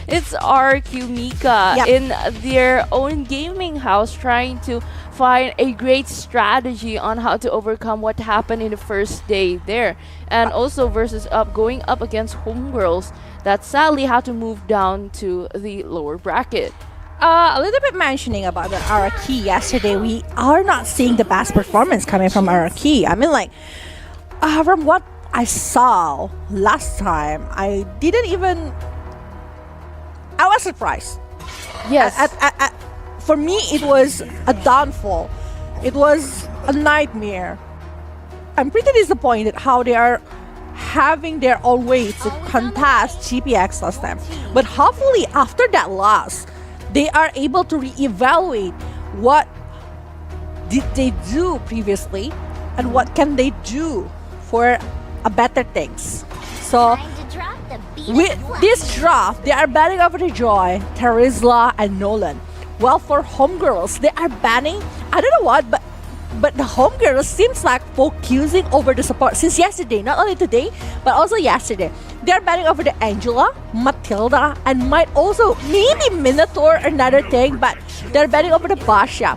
It's RQ Mika Yep. in their own gaming house trying to find a great strategy on how to overcome what happened in the first day there. And also versus up going up against Homegirls that sadly had to move down to the lower bracket. A little bit mentioning about the RQ yesterday, we are not seeing the best performance coming from RQ. I mean, like, from what I saw last time, I didn't even. I was surprised. Yes. For me, it was a downfall. It was a nightmare. I'm pretty disappointed how they are having their own way to contest GPX last time. But hopefully, after that loss, they are able to reevaluate what did they do previously and what can they do for a better things. So with this draft, they are banning over the Joy, Terizla, and Nolan. Well, for Homegirls, they are banning, I don't know what, but the Homegirls seems like focusing over the support since yesterday, not only today, but also yesterday. They're banning over the Angela, Matilda, and might also maybe Minotaur, another thing, but they're banning over the Basha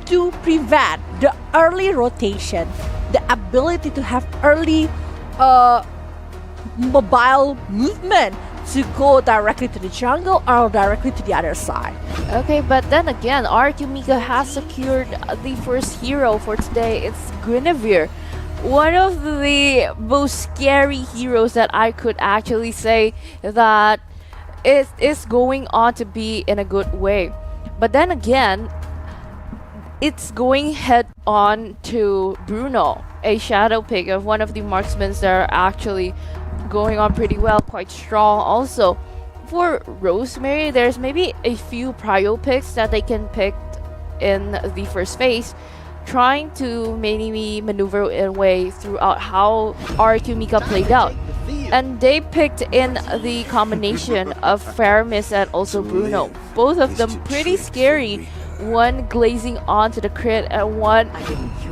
to prevent the early rotation, the ability to have early mobile movement to go directly to the jungle or directly to the other side. Okay, but then again, RQ Mika has secured the first hero for today. It's Guinevere. One of the most scary heroes that I could actually say that it is going on to be in a good way. But then again, it's going head on to Bruno, a shadow pick of one of the marksmen that are actually going on pretty well, quite strong. Also, for Rosemary, there's maybe a few prio picks that they can pick in the first phase, trying to maybe maneuver in way throughout how RQ Mika played out. And they picked in the combination of Faramis and also Bruno. Both of them pretty scary. One glazing onto the crit and one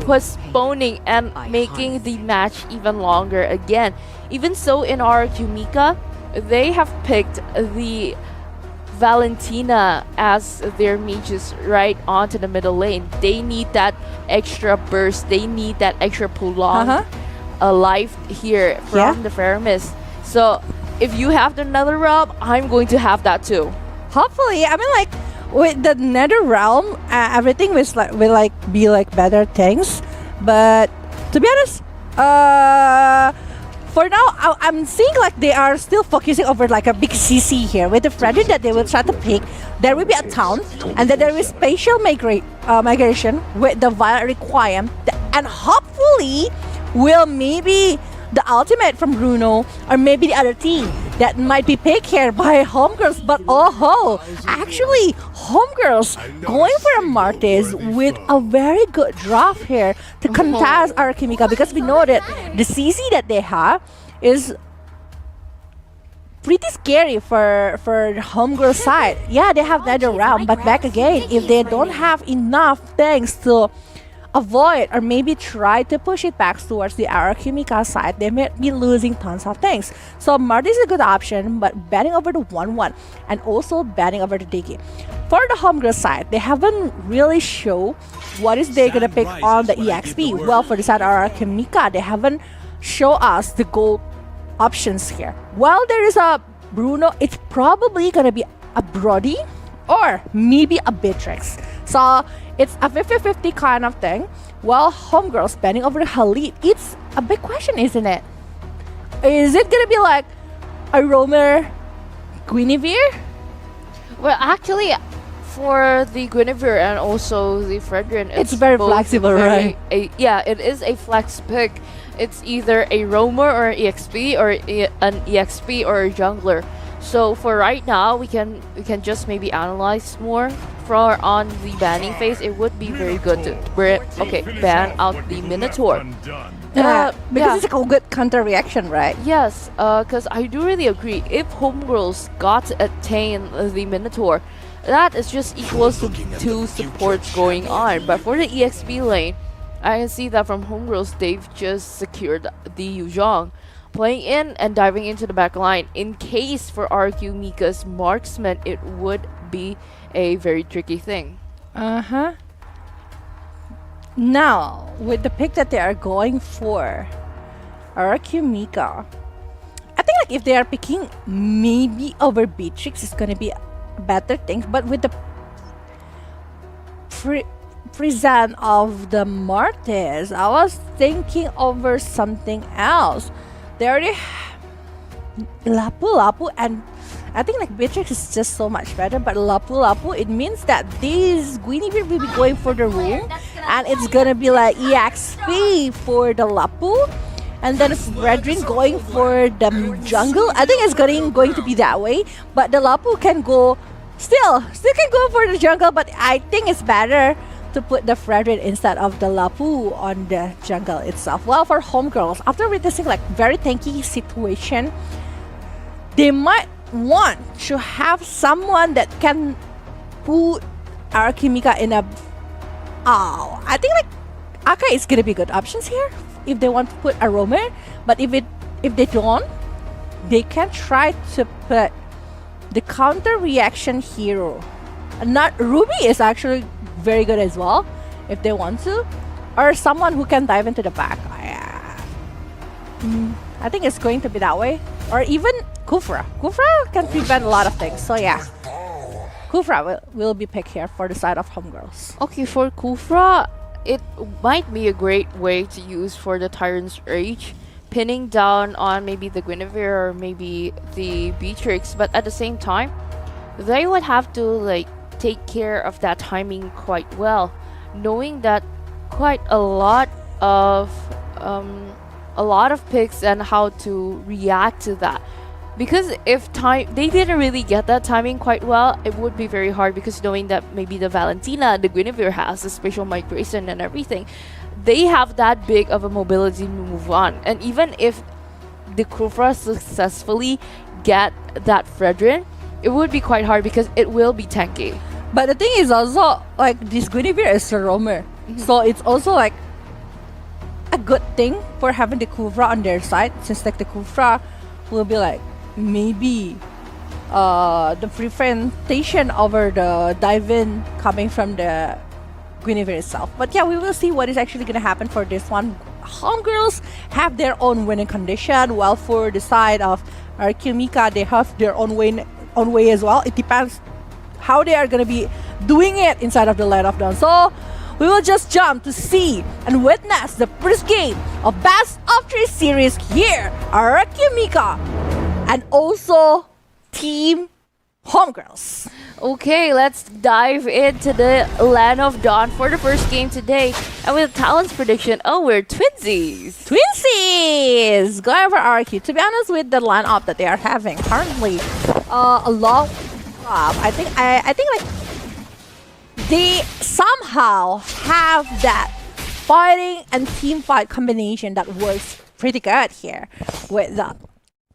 postponing and making the match even longer again. Even so, in RQ Mika, they have picked the Valentina as their mages right onto the middle lane. They need that extra burst. They need that extra prolonged life here from the Faramis. So if you have another realm, I'm going to have that too. Hopefully, I mean, like, with the Nether Realm, everything will be like better things. But to be honest, for now, I'm seeing like they are still focusing over like a big CC here with the friendly that they will try to pick. There will be a town, and then there is spatial migration with the Violet Requiem, and hopefully will maybe the ultimate from Bruno or maybe the other team that might be picked here by Homegirls. But actually Homegirls going for a Martes with a very good draft here to contest RQ Mika, because we know that the CC that they have is pretty scary for the Homegirl side. Yeah, they have Nether Realm, but back again, if they don't have enough things to avoid or maybe try to push it back towards the RQ Mika side, they may be losing tons of things. So Marty is a good option, but banning over the 1-1 and also banning over the Diggy. For the Homegirl side, they haven't really show what is they gonna pick on the EXP. Well, for the side of RQ Mika, they haven't show us the gold options here. Well, there is a Bruno. It's probably gonna be a Brody or maybe a Beatrix. So it's a 50-50 kind of thing. Well, Homegirls banning over the Khalid. It's a big question, isn't it? Is it gonna be like a Romer Guinevere? Well, actually, for the Guinevere and also the Fredrin, it's very flexible, right? Yeah, it is a flex pick. It's either a roamer or an EXP or an EXP or a jungler. So for right now, we can just maybe analyze more for on the banning phase. It would be very good to ban out the Minotaur. Because it's a good counter reaction, right? Yes, because I do really agree. If Homegirls got to attain the Minotaur, that is just equals to 2 supports going on. But for the EXP lane, I can see that from Homegirls, they've just secured the Yuzhong. playing in and diving into the back line. In case for RQ Mika's marksman, it would be a very tricky thing. Uh-huh. Now, with the pick that they are going for, RQ Mika, I think like if they are picking maybe over Beatrix, it's gonna be better things. But with the present of the Martes, I was thinking over something else. They already Lapu, and I think like Beatrix is just so much better. But Lapu, it means that this Guinevere will be going for the room, and it's gonna be like EXP for the Lapu. And then Fredrin going for the jungle. I think it's going to be that way. But the Lapu can go still can go for the jungle. But I think it's better to put the Fredrin instead of the Lapu on the jungle itself. Well, for Homegirls, after witnessing like very tanky situation, they might want to have someone that can put Arkimika in a. Oh, I think like Aka is gonna be good options here if they want to put a roamer. But if they don't, they can try to put the counter reaction hero. Not Ruby is actually very good as well if they want to, or someone who can dive into the back. I think it's going to be that way, or even Kufra. Kufra can prevent a lot of things. So yeah, Kufra will be picked here for the side of Homegirls. Okay, for Kufra, it might be a great way to use for the Tyrant's Rage, pinning down on maybe the Guinevere or maybe the Beatrix, but at the same time, they would have to like take care of that timing quite well, knowing that quite a lot of picks and how to react to that. Because if they didn't really get that timing quite well, it would be very hard, because knowing that maybe the Valentina, the Guinevere has the spatial migration and everything, they have that big of a mobility to move on. And even if the Kufra successfully get that Fredrin, it would be quite hard because it will be tanky. But the thing is also like this Guinevere is a roamer, so it's also like a good thing for having the Kufra on their side, since like the Kufra will be like maybe the preventation over the dive-in coming from the Guinevere itself. But yeah, we will see what is actually going to happen for this one. Homegirls have their own winning condition, while for the side of Mika, they have their own way as well. It depends how they are going to be doing it inside of the Light of Dawn. So we will just jump to see and witness the first game of Best of 3 series here, Mika, and also Team Homegirls. Okay, let's dive into the Land of Dawn for the first game today. And with Talon's prediction, we're twinsies. Twinsies! Going for RQ. To be honest with the lineup that they are having currently, a long I think like they somehow have that fighting and team fight combination that works pretty good here with the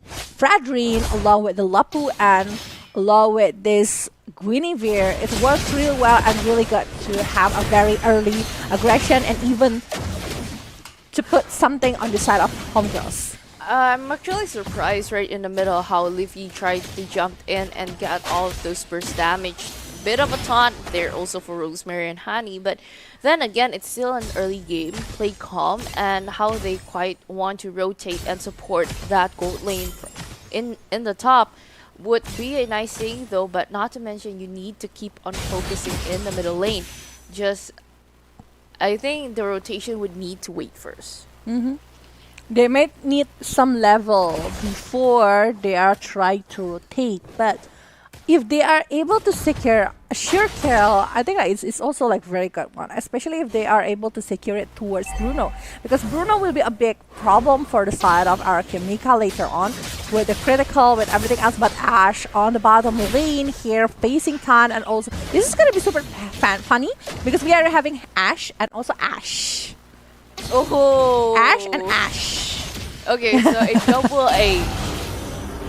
Fredrin along with the Lapu and along with this Guinevere. It works really well and really good to have a very early aggression and even to put something on the side of Homegirls. I'm actually surprised right in the middle how Livy tried to jump in and get all of those burst damage. Bit of a taunt there also for Rosemary and Honey, but then again, it's still an early game. Play calm, and how they quite want to rotate and support that gold lane in the top would be a nice thing though, but not to mention you need to keep on focusing in the middle lane. Just, I think the rotation would need to wait first. They might need some level before they are trying to rotate, but if they are able to secure a sure kill, I think it's also like very good one, especially if they are able to secure it towards Bruno, because Bruno will be a big problem for the side of Mika later on with the critical, with everything else. But Ash on the bottom lane here facing Tan, and also this is gonna be super funny because we are having Ash and also Ash. Oh, Ash and Ash. Okay, so a double A.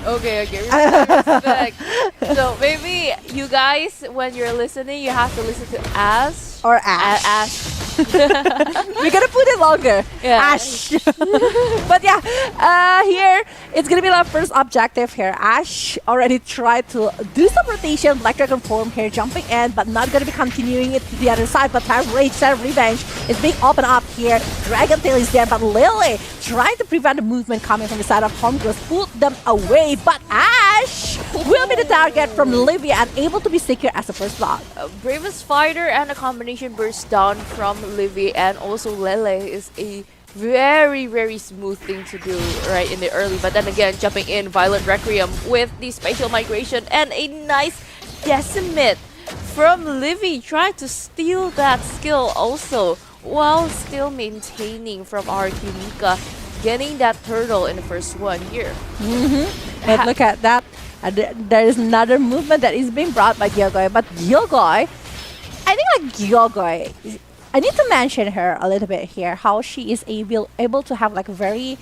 Okay, respect. So maybe you guys, when you're listening, you have to listen to Ash Or Ash. Ash We're gonna put it longer. Yeah. Ash. But yeah, here it's gonna be our first objective here. Ash already tried to do some rotation, Black Dragon form here, jumping in, but not gonna be continuing it to the other side. But Time Rage, Time Revenge is being opened up here. Dragon Tail is there, but Lily trying to prevent the movement coming from the side of Homegirls, put them away. But Ash will be the target from Livia and able to be secure as the first block. Bravest Fighter and a combination burst down from Livy and also Lele is a very smooth thing to do right in the early. But then again, jumping in Violent Requiem with the spatial migration and a nice decimate from Livy, trying to steal that skill also while still maintaining from RQ Mika, getting that turtle in the first one here. And look at that. There is another movement that is being brought by Gyogoi, but Gyogoi, I think like Gyogoi, I need to mention her a little bit here, how she is able to have like a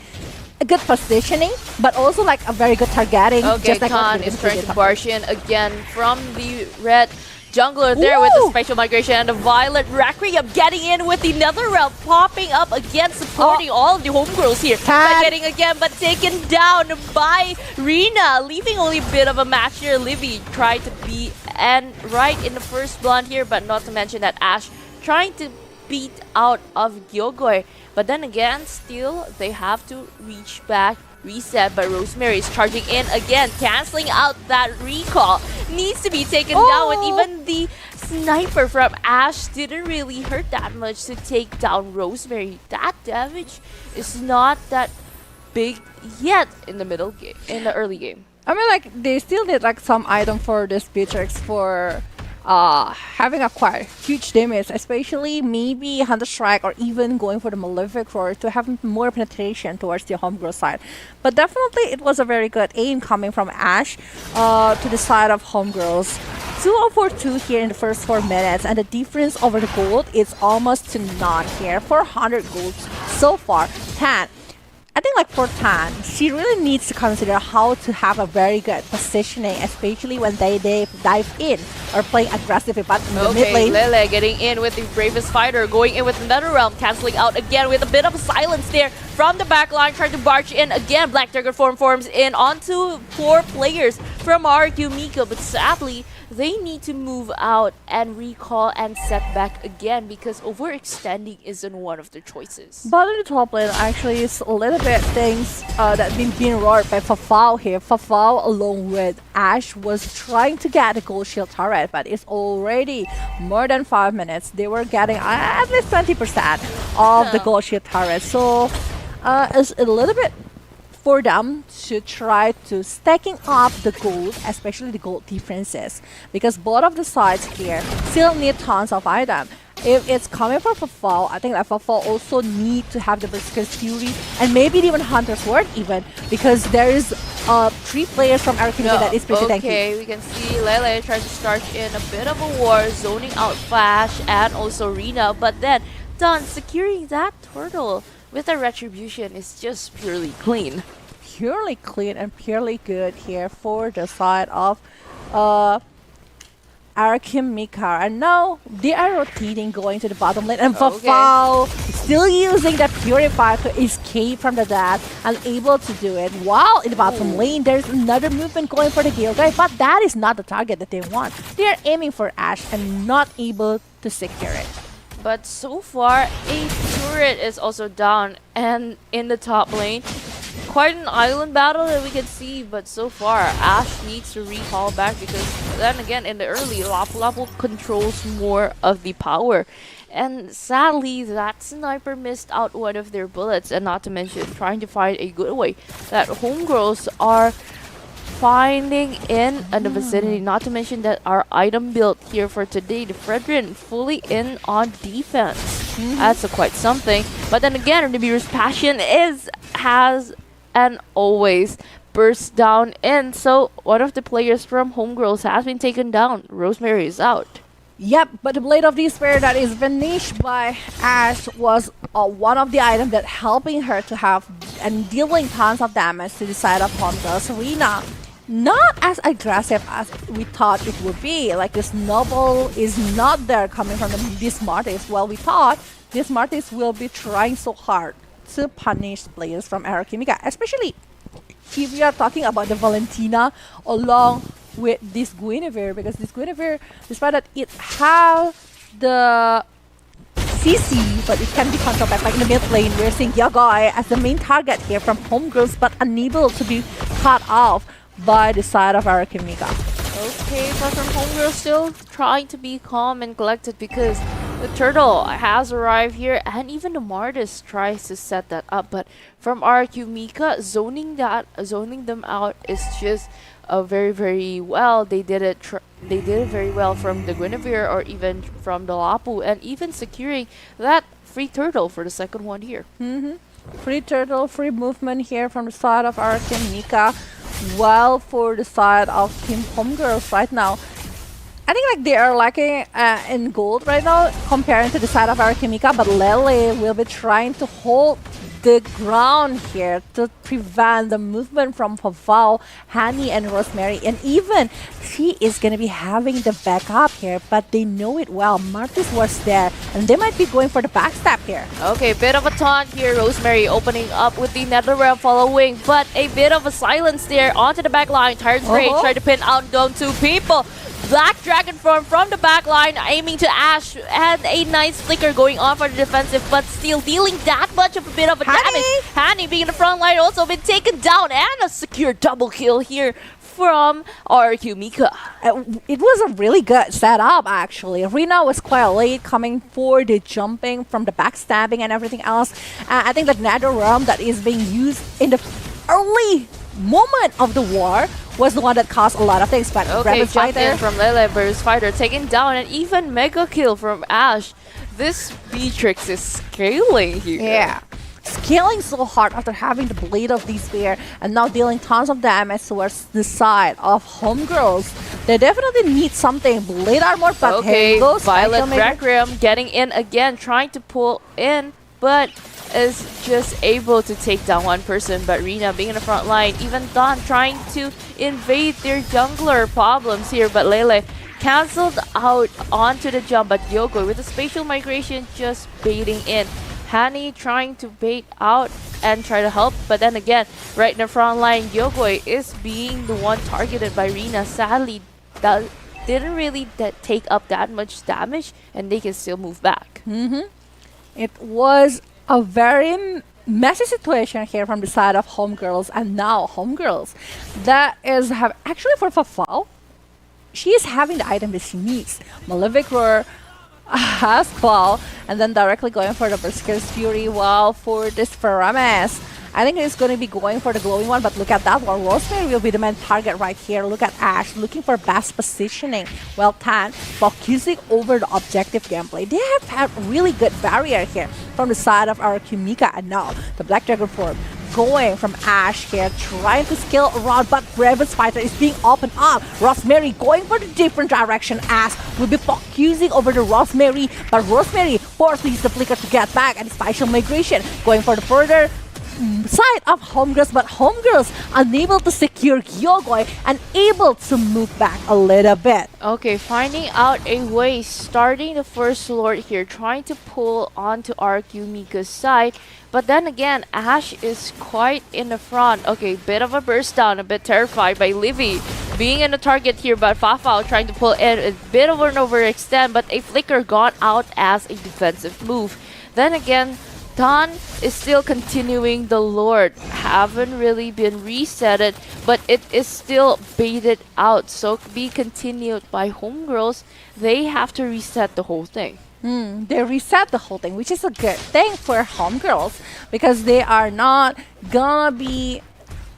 good positioning, but also like a very good targeting. Okay, just like Khan is trying to barge in again from the red jungler there with the spatial migration and the Violet Requiem getting in with the Nether Realm, popping up again, supporting all of the Homegirls here. But getting again, but taken down by Rina, leaving only a bit of a match here. Livy tried to be and right in the first blunt here, but not to mention that Ash trying to beat out of Gyogoi. But then again, still they have to reach back, reset, but Rosemary is charging in again, canceling out that recall. Needs to be taken down with even the sniper from Ash didn't really hurt that much to take down Rosemary. That damage is not that big yet in the middle game, in the early game. I mean, like they still need like some item for this Beatrix for having acquired huge damage, especially maybe Hunter Strike or even going for the Malefic Roar to have more penetration towards the Homegirl side. But definitely it was a very good aim coming from Ash to the side of Homegirls. 2-0-4-2 here in the first 4 minutes, and the difference over the gold is almost to none here. 400 gold so far. 10. I think like for Tan, she really needs to consider how to have a very good positioning, especially when they dive in or playing aggressively. But in the mid lane, Lele getting in with the Bravest Fighter, going in with the Nether Realm, cancelling out again with a bit of silence there from the back line, trying to barge in again. Black Dragon forms in onto 4 players from RQ Mika, but sadly, they need to move out and recall and set back again because overextending isn't one of their choices. but in the top lane, actually, it's a little bit things that been being roared by Fafao here. Fafao along with Ash was trying to get the gold shield turret, but it's already more than 5 minutes. They were getting at least 20% of the gold shield turret. So it's a little bit for them to try to stacking up the gold, especially the gold differences, because both of the sides here still need tons of item. If it's coming from Fafao, I think that Fafao also need to have the Berserker's Fury and maybe even Hunter's Sword even, because there is 3 players from Arcane that is pretty tanky. Okay, we can see Lele trying to start in a bit of a war, zoning out Flash and also Rina, but then done securing that turtle with a retribution is just purely clean. Purely clean and purely good here for the side of Arakim Mika. And now they are rotating, going to the bottom lane, and Fafao still using that Purify to escape from the dash and able to do it. While in the bottom lane, there's another movement going for the Gilgai, but that is not the target that they want. They are aiming for Ash and not able to secure it. But so far, a turret is also down, and in the top lane, quite an island battle that we can see, but so far, Ash needs to recall back because then again, in the early, Lapu Lapu controls more of the power. And sadly, that sniper missed out one of their bullets, and not to mention trying to find a good way that Homegirls are finding in the vicinity. Not to mention that our item build here for today, the Fredrin, fully in on defense. That's quite something. But then again, Nibiru's passion has and always bursts down in. So one of the players from Homegirls has been taken down. Rosemary is out. Yep, but the Blade of Despair that is finished by Ash was one of the items that helping her to have and dealing tons of damage to the side of Homegirls. Rina not as aggressive as we thought it would be. Like this noble is not there coming from this Martis. Well, we thought this Martis will be trying so hard to punish players from Mika, especially if we are talking about the Valentina along with this Guinevere, because this Guinevere, despite that it have the CC, but it can be controlled back. Like in the mid lane, we're seeing Yagoi as the main target here from Homegirls, but unable to be cut off by the side of Mika. Okay, but from Homegirl still trying to be calm and collected because the turtle has arrived here, and even the Martis tries to set that up. But from Mika, zoning them out is just very well. They did it very well from the Guinevere or even from the Lapu, and even securing that free turtle for the second one here. Free turtle, free movement here from the side of Mika. While for the side of Team Homegirls right now, I think like they are lacking in gold right now comparing to the side of Mika, but Lele will be trying to hold the ground here to prevent the movement from Paval, Hani, and Rosemary. And even she is going to be having the backup here, but they know it well. Martis was there, and they might be going for the backstab here. Okay, bit of a taunt here. Rosemary opening up with the Netherrealm following, but a bit of a silence there onto the back line. Tired's Rage trying to pin out down two people. Black Dragon form from the back line, aiming to Ash, and a nice flicker going on for the defensive, but still dealing that much of a bit of a damage. Hani being in the front line also been taken down, and a secure double kill here from Mika. It was a really good setup actually. Rina was quite late coming for the jumping from the backstabbing and everything else. I think that Netherrealm that is being used in the early moment of the war was the one that caused a lot of things. But okay, jumped in from Lele versus Fighter, taken down, and even mega kill from Ash. This Beatrix is scaling here. Yeah, scaling so hard after having the Blade of Despair and now dealing tons of damage towards the side of Homegirls. They definitely need something. Blade armor, but okay, goes Violet Requiem getting in again, trying to pull in, but is just able to take down one person. But Rina being in the front line, even Dawn trying to invade their jungler problems here, but Lele cancelled out onto the jump, but Yoko with the spatial migration just baiting in. Hani trying to bait out and try to help, but then again, right in the front line, Yogoi is being the one targeted by Rina. Sadly, that didn't really take up that much damage, and they can still move back. It was a very messy situation here from the side of Homegirls, and now Homegirls that is actually for Fafao. She is having the item that she needs. Malefic Roar has Claw, and then directly going for the Berserker's Fury. While for this Faramis, I think it's going to be going for the glowing one, but look at that one. Rosemary will be the main target right here. Look at Ash looking for best positioning. Well, Tan focusing over the objective gameplay. They have had really good barrier here from the side of our Mika, and now the Black Dragon form going from Ash here, trying to scale around, but Raven's Fighter is being opened up. Rosemary going for the different direction. Ash will be focusing over the Rosemary, but Rosemary forces the flicker to get back, and spatial migration going for the further side of Homegirls, but Homegirls unable to secure Yogoi and able to move back a little bit. Okay, finding out a way, starting the first Lord here, trying to pull onto Mika's side, but then again, Ash is quite in the front. Okay, bit of a burst down, a bit terrified by Livy being in the target here, but Fafao trying to pull in, a bit of an overextend, but a flicker gone out as a defensive move. Then again, Dawn is still continuing the Lord. Haven't really been resetted, but it is still baited out. So be continued by Homegirls. They have to reset the whole thing. They reset the whole thing, which is a good thing for Homegirls because they are not gonna be...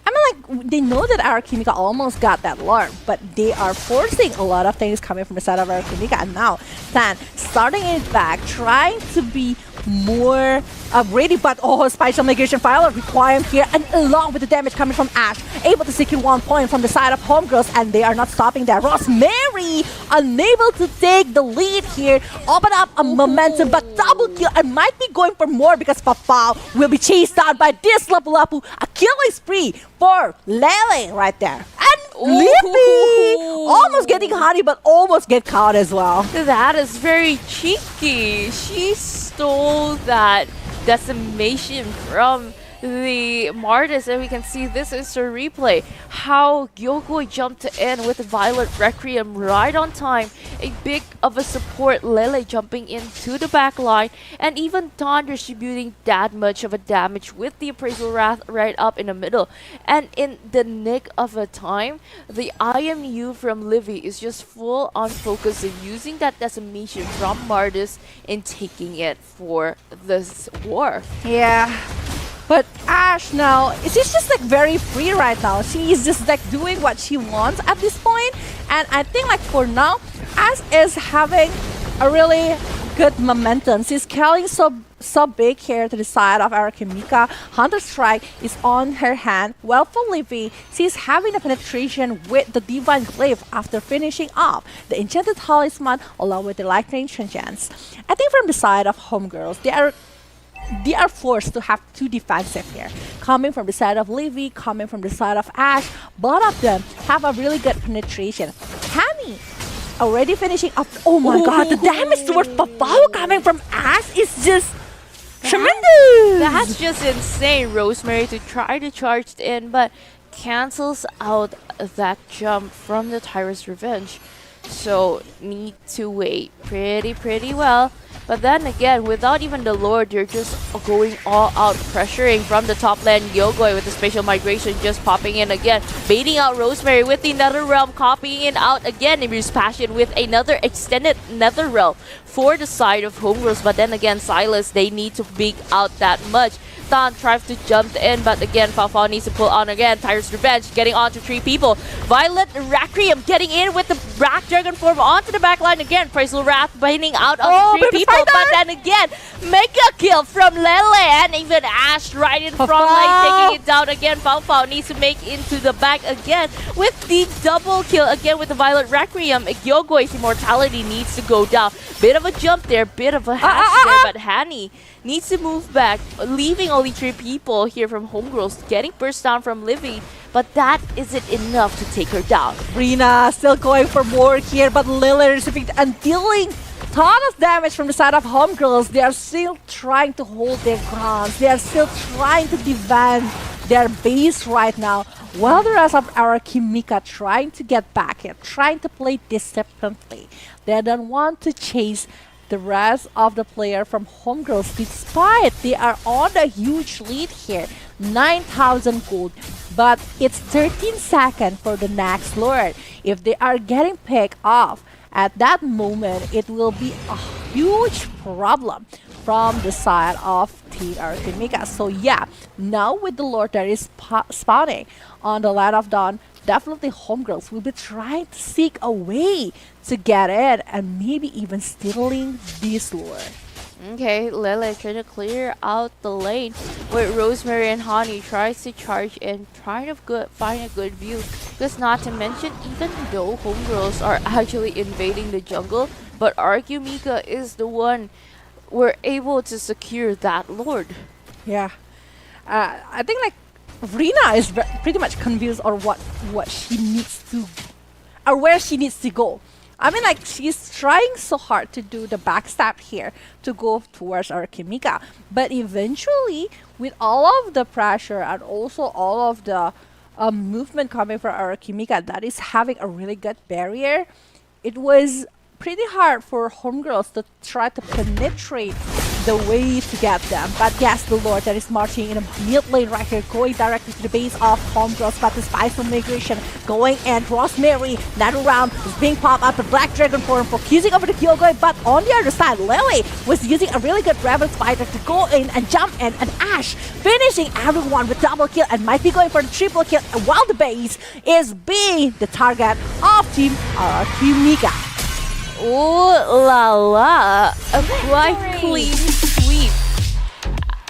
I mean, like, they know that our Mika almost got that Lord, but they are forcing a lot of things coming from the side of our Mika. And now, Tan starting it back, trying to be more ready, but Spatial Migration Violet required here, and along with the damage coming from Ash, able to secure 1 point from the side of Homegirls, and they are not stopping there. Rosemary unable to take the lead here, open up a momentum, but double kill, and might be going for more because Papao will be chased down by this Lapu Lapu. A killing spree for Lele right there. And Lippy almost getting honey, but almost get caught as well. That is very cheeky. She stole that decimation from the Martis, and we can see this is a replay. How Gyogoi jumped in with Violet Requiem right on time. A big of a support, Lele jumping into the back line, and even Dawn distributing that much of a damage with the Appraisal Wrath right up in the middle. And in the nick of a time, the IMU from Livy is just full on focus of using that decimation from Martis and taking it for this war. Yeah. But Ash now, she's just like very free right now. She is just like doing what she wants at this point. And I think like for now, Ash is having a really good momentum. She's carrying so big here to the side of our Mika. Hunter Strike is on her hand. Well, for Livy, she's having a penetration with the Divine Glaive after finishing off the Enchanted Talisman along with the Light Range Chance. I think from the side of Homegirls, they are forced to have two defensive here. Coming from the side of Livy, coming from the side of Ash, both of them have a really good penetration. Hammy already finishing up. Oh my god, the damage towards Papao coming from Ash is just tremendous! That's just insane. Rosemary to try to charge in, but cancels out that jump from the Tyrant's Revenge. So need to wait pretty well. But then again, without even the Lord, they're just going all out, pressuring from the top lane. Gyogoi with the Spatial Migration just popping in again, baiting out Rosemary with the Nether Realm, copying it out again. Imir's Passion with another extended Nether Realm for the side of Homegirls. But then again, Silas, they need to big out that much. Tan tries to jump in, but again, Fafao needs to pull on again. Tyrant's Revenge getting onto 3 people. Violet Requiem getting in with the Black Dragon form onto the back line again. Appraisal Wrath baiting out on 3 people, but then again, Mega kill from Lele, and even Ash right in front line taking it down again. Fafao needs to make into the back again with the double kill again with the Violet Requiem. Gyogoi's immortality needs to go down. Bit of a jump there, bit of a hash there, but Hani needs to move back, leaving only 3 people here from Homegirls, getting burst down from Livy, but that isn't enough to take her down. Rina still going for more here, but Lily receiving and dealing ton of damage from the side of Homegirls. They are still trying to hold their grounds. They are still trying to defend their base right now, while the rest of our Mika trying to get back here, trying to play disciplinedly. They don't want to chase the rest of the player from Homegirls, despite they are on a huge lead here, 9,000 gold, but it's 13 seconds for the next Lord. If they are getting picked off at that moment, it will be a huge problem from the side of Team Mika. So yeah, now with the Lord that is spawning on the Land of Dawn, definitely Homegirls will be trying to seek a way to get in and maybe even stealing this lure. Okay, Lele trying to clear out the lane with Rosemary and Hani tries to charge in, trying to find a good view. Because not to mention, even though Homegirls are actually invading the jungle, but Mika is the one we're able to secure that Lord. Yeah, I think like Rina is pretty much confused on what she needs to, or where she needs to go. I mean, like, she's trying so hard to do the backstab here to go towards our Mika, but eventually, with all of the pressure and also all of the movement coming from our Mika that is having a really good barrier, it was pretty hard for Homegirls to try to penetrate the way to get them. But yes, the Lord that is marching in a mid lane right here, going directly to the base of Homegirls, but the Spatial Migration going and Rosemary, Nether Realm is being popped up, the Black Dragon form focusing over the Gyogoi, but on the other side, Lily was using a really good Rebel Spider to go in and jump in, and Ash finishing everyone with double kill and might be going for the triple kill, while the base is being the target of Team Mika. Ooh la la, a quite clean sweep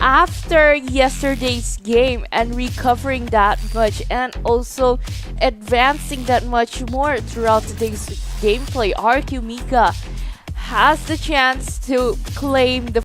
after yesterday's game and recovering that much and also advancing that much more throughout today's gameplay, RQ Mika has the chance to claim the